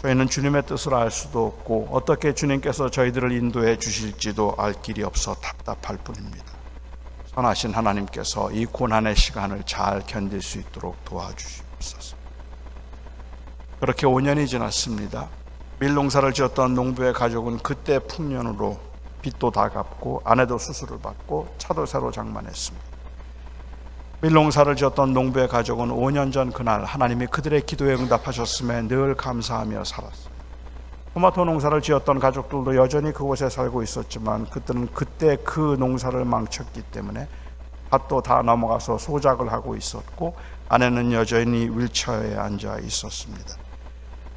저희는 주님의 뜻을 알 수도 없고 어떻게 주님께서 저희들을 인도해 주실지도 알 길이 없어 답답할 뿐입니다. 선하신 하나님께서 이 고난의 시간을 잘 견딜 수 있도록 도와주시옵소서. 그렇게 5년이 지났습니다. 밀농사를 지었던 농부의 가족은 그때 풍년으로 빚도 다 갚고 아내도 수술을 받고 차도 새로 장만했습니다. 밀농사를 지었던 농부의 가족은 5년 전 그날 하나님이 그들의 기도에 응답하셨음에 늘 감사하며 살았어요. 토마토 농사를 지었던 가족들도 여전히 그곳에 살고 있었지만 그때는 그때 그 농사를 망쳤기 때문에 밭도 다 넘어가서 소작을 하고 있었고 아내는 여전히 윌체어에 앉아 있었습니다.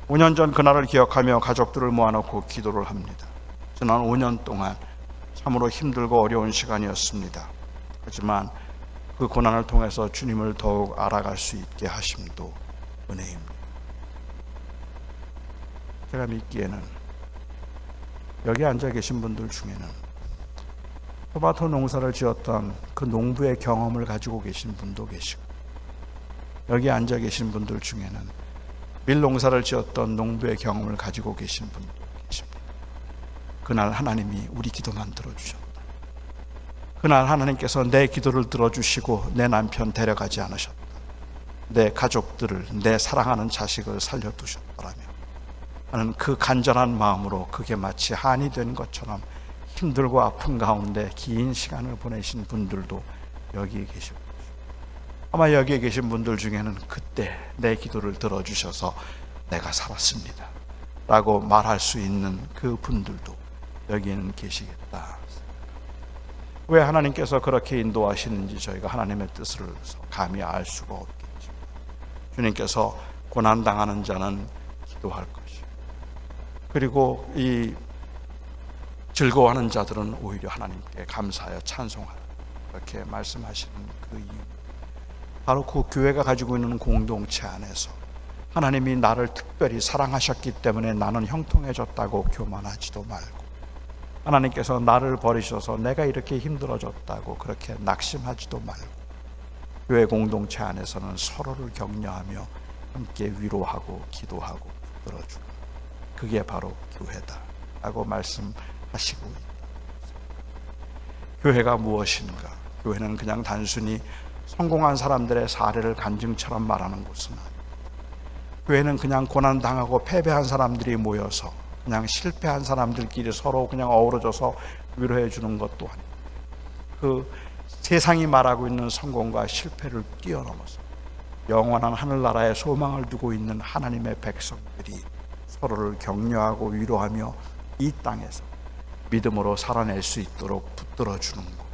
5년 전 그날을 기억하며 가족들을 모아놓고 기도를 합니다. 지난 5년 동안 참으로 힘들고 어려운 시간이었습니다. 하지만 그 고난을 통해서 주님을 더욱 알아갈 수 있게 하심도 은혜입니다. 제가 믿기에는 여기 앉아 계신 분들 중에는 토마토 농사를 지었던 그 농부의 경험을 가지고 계신 분도 계시고 여기 앉아 계신 분들 중에는 밀농사를 지었던 농부의 경험을 가지고 계신 분도 계십니다. 그날 하나님이 우리 기도만 들어주셨다. 그날 하나님께서 내 기도를 들어주시고 내 남편 데려가지 않으셨다. 내 가족들을, 내 사랑하는 자식을 살려두셨더라며 하는 그 간절한 마음으로 그게 마치 한이 된 것처럼 힘들고 아픈 가운데 긴 시간을 보내신 분들도 여기에 계시고 아마 여기에 계신 분들 중에는 그때 내 기도를 들어주셔서 내가 살았습니다 라고 말할 수 있는 그 분들도 여기에는 계시겠다. 왜 하나님께서 그렇게 인도하시는지 저희가 하나님의 뜻을 감히 알 수가 없겠죠. 주님께서 고난당하는 자는 기도할 것이고 그리고 이 즐거워하는 자들은 오히려 하나님께 감사하여 찬송하라 그렇게 말씀하시는 그 이유, 바로 그 교회가 가지고 있는 공동체 안에서 하나님이 나를 특별히 사랑하셨기 때문에 나는 형통해졌다고 교만하지도 말고 하나님께서 나를 버리셔서 내가 이렇게 힘들어졌다고 그렇게 낙심하지도 말고 교회 공동체 안에서는 서로를 격려하며 함께 위로하고 기도하고 붙들어주고 그게 바로 교회다 라고 말씀하시고 있다. 교회가 무엇인가? 교회는 그냥 단순히 성공한 사람들의 사례를 간증처럼 말하는 곳은 아닙니다. 교회는 그냥 고난당하고 패배한 사람들이 모여서 그냥 실패한 사람들끼리 서로 그냥 어우러져서 위로해 주는 것도 아닙니다. 그 세상이 말하고 있는 성공과 실패를 뛰어넘어서 영원한 하늘나라에 소망을 두고 있는 하나님의 백성들이 서로를 격려하고 위로하며 이 땅에서 믿음으로 살아낼 수 있도록 붙들어주는 곳,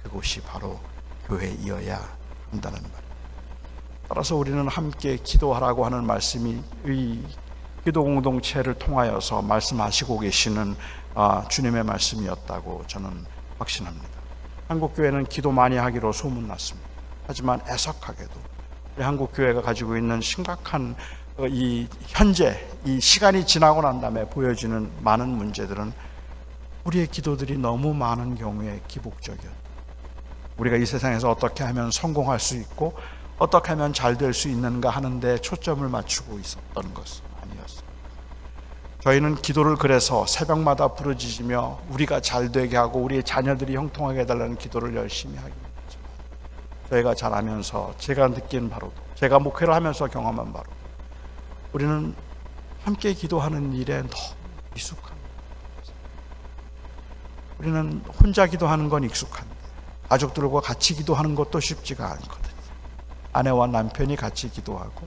그곳이 바로 교회이어야 한다는 말입니다. 따라서 우리는 함께 기도하라고 하는 말씀이 이 기도 공동체를 통하여서 말씀하시고 계시는 주님의 말씀이었다고 저는 확신합니다. 한국교회는 기도 많이 하기로 소문났습니다. 하지만 애석하게도 우리 한국교회가 가지고 있는 심각한 이 현재 이 시간이 지나고 난 다음에 보여지는 많은 문제들은 우리의 기도들이 너무 많은 경우에 기복적이었다. 우리가 이 세상에서 어떻게 하면 성공할 수 있고 어떻게 하면 잘 될 수 있는가 하는데 초점을 맞추고 있었던 것은 아니었습니다. 저희는 기도를 그래서 새벽마다 부르짖으며 우리가 잘 되게 하고 우리의 자녀들이 형통하게 해달라는 기도를 열심히 하긴 했지만 저희가 잘하면서 제가 느낀 바로도 제가 목회를 하면서 경험한 바로 우리는 함께 기도하는 일에 너무 익숙한 거예요. 우리는 혼자 기도하는 건 익숙한데 가족들과 같이 기도하는 것도 쉽지가 않거든요. 아내와 남편이 같이 기도하고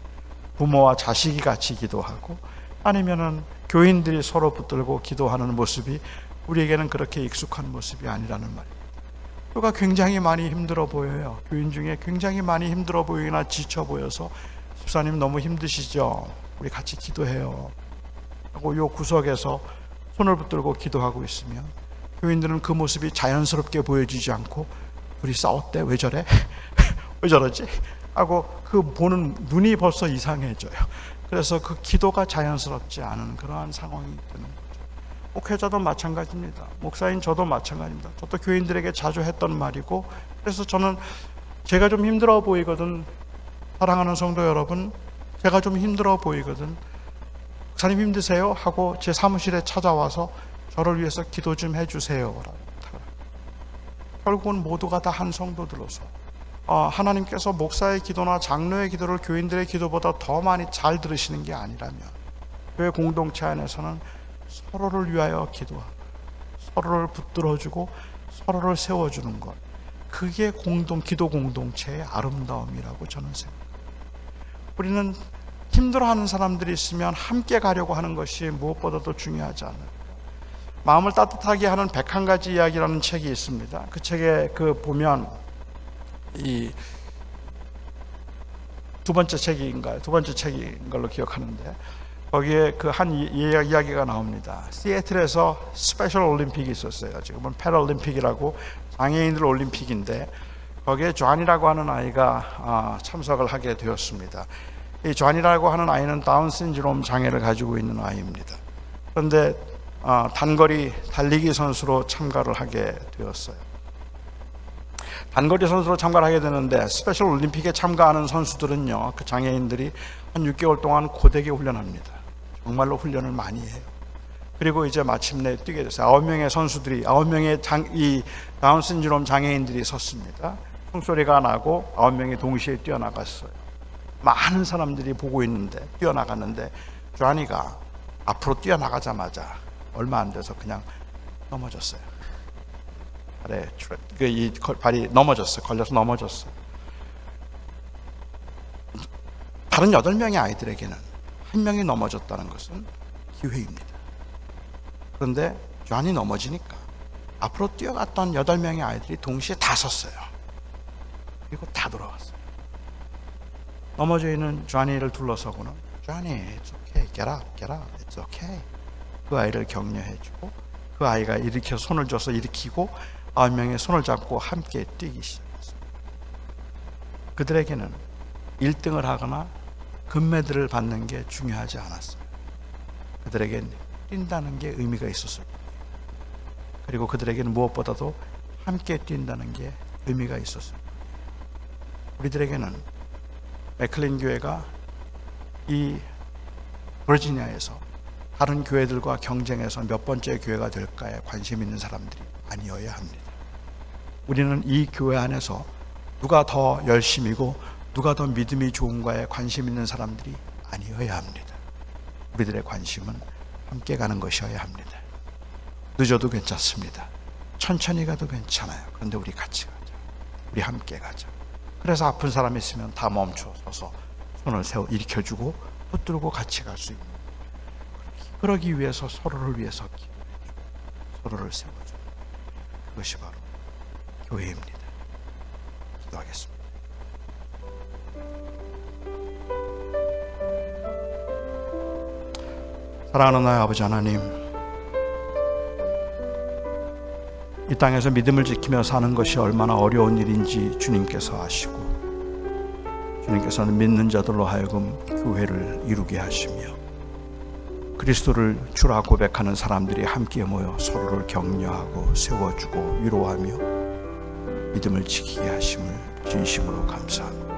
부모와 자식이 같이 기도하고 아니면은 교인들이 서로 붙들고 기도하는 모습이 우리에게는 그렇게 익숙한 모습이 아니라는 말입니다. 그가 굉장히 많이 힘들어 보여요. 교인 중에 굉장히 많이 힘들어 보이거나 지쳐 보여서 집사님 너무 힘드시죠? 우리 같이 기도해요 하고 요 구석에서 손을 붙들고 기도하고 있으면 교인들은 그 모습이 자연스럽게 보여지지 않고 둘이 싸웠대? 왜 저래? 왜 저러지? 하고 그 보는 눈이 벌써 이상해져요. 그래서 그 기도가 자연스럽지 않은 그러한 상황이 되는 거죠. 목회자도 마찬가지입니다. 목사인 저도 마찬가지입니다. 저도 교인들에게 자주 했던 말이고 그래서 저는 제가 좀 힘들어 보이거든 사랑하는 성도 여러분 제가 좀 힘들어 보이거든 목사님 힘드세요? 하고 제 사무실에 찾아와서 저를 위해서 기도 좀 해주세요. 결국은 모두가 다 한 성도들로서 하나님께서 목사의 기도나 장로의 기도를 교인들의 기도보다 더 많이 잘 들으시는 게 아니라면 교회 공동체 안에서는 서로를 위하여 기도하고 서로를 붙들어주고 서로를 세워주는 것 그게 기도 공동체의 아름다움이라고 저는 생각합니다. 우리는 힘들어하는 사람들이 있으면 함께 가려고 하는 것이 무엇보다도 중요하지 않을까. 마음을 따뜻하게 하는 101가지 이야기라는 책이 있습니다. 그 책에 보면 이 두 번째 책인 걸로 기억하는데 거기에 그 한 이야기가 나옵니다. 시애틀에서 스페셜 올림픽이 있었어요. 지금은 패럴림픽이라고 장애인들 올림픽인데 거기에 존이라고 하는 아이가 참석을 하게 되었습니다. 이 존이라고 하는 아이는 다운 신드롬 장애를 가지고 있는 아이입니다. 그런데 단거리 달리기 선수로 참가를 하게 되었어요. 단거리 선수로 참가를 하게 되는데 스페셜 올림픽에 참가하는 선수들은요, 그 장애인들이 한 6개월 동안 고되게 훈련합니다. 정말로 훈련을 많이 해요. 그리고 이제 마침내 뛰게 됐어요. 9명의 선수들이 9명의 이 다운 신드롬 장애인들이 섰습니다. 총소리가 나고 9명이 동시에 뛰어나갔어요. 많은 사람들이 보고 있는데 뛰어나갔는데 존이가 앞으로 뛰어나가자마자 얼마 안 돼서 그냥 넘어졌어요. 발이 넘어졌어요. 걸려서 넘어졌어요. 다른 8명의 아이들에게는 한 명이 넘어졌다는 것은 기회입니다. 그런데 존이 넘어지니까 앞으로 뛰어갔던 8명의 아이들이 동시에 다 섰어요. 그리고 다 돌아왔어요. 넘어져 있는 존이를 둘러서고는 존이, it's okay, get up, it's okay. 그 아이를 격려해주고 그 아이가 일으켜 손을 줘서 일으키고 9명의 손을 잡고 함께 뛰기 시작했습니다. 그들에게는 1등을 하거나 금메달을 받는 게 중요하지 않았습니다. 그들에겐 뛴다는 게 의미가 있었을 뿐이에요. 그리고 그들에게는 무엇보다도 함께 뛴다는 게 의미가 있었어요. 우리들에게는 맥클린 교회가 이 버지니아에서 다른 교회들과 경쟁해서 몇 번째 교회가 될까에 관심 있는 사람들이 아니어야 합니다. 우리는 이 교회 안에서 누가 더 열심이고 누가 더 믿음이 좋은가에 관심 있는 사람들이 아니어야 합니다. 우리들의 관심은 함께 가는 것이어야 합니다. 늦어도 괜찮습니다. 천천히 가도 괜찮아요. 그런데 우리 같이 가자. 우리 함께 가자. 그래서 아픈 사람이 있으면 다 멈춰서서 손을 세워 일으켜주고 붙들고 같이 갈 수 있는, 그러기 위해서 서로를 위해서 기도해주고 서로를 세워주고, 그것이 바로 교회입니다. 기도하겠습니다. 사랑하는 나의 아버지 하나님, 이 땅에서 믿음을 지키며 사는 것이 얼마나 어려운 일인지 주님께서 아시고, 주님께서는 믿는 자들로 하여금 교회를 이루게 하시며 그리스도를 주라 고백하는 사람들이 함께 모여 서로를 격려하고 세워주고 위로하며 믿음을 지키게 하심을 진심으로 감사합니다.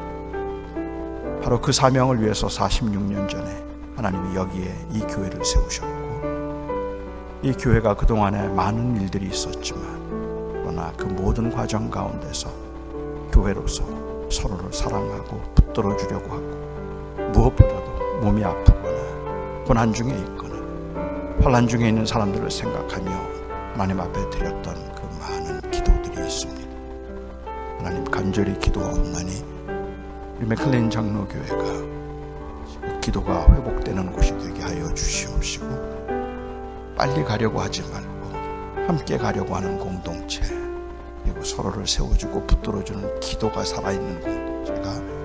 바로 그 사명을 위해서 46년 전에 하나님이 여기에 이 교회를 세우셨고, 이 교회가 그동안에 많은 일들이 있었지만 그러나 그 모든 과정 가운데서 교회로서 서로를 사랑하고 붙들어 주려고 하고, 무엇보다도 몸이 아프거나 고난 중에 있거나 환난 중에 있는 사람들을 생각하며 하나님 앞에 드렸던 그 많은 기도들이 있습니다. 하나님, 간절히 기도하옵나니 우리 맥클레인 장로교회가 그 기도가 회복되는 곳이 되게 하여 주시옵시고, 빨리 가려고 하지 말고 함께 가려고 하는 공동체, 그리고 서로를 세워주고 붙들어주는 기도가 살아있는 공동체가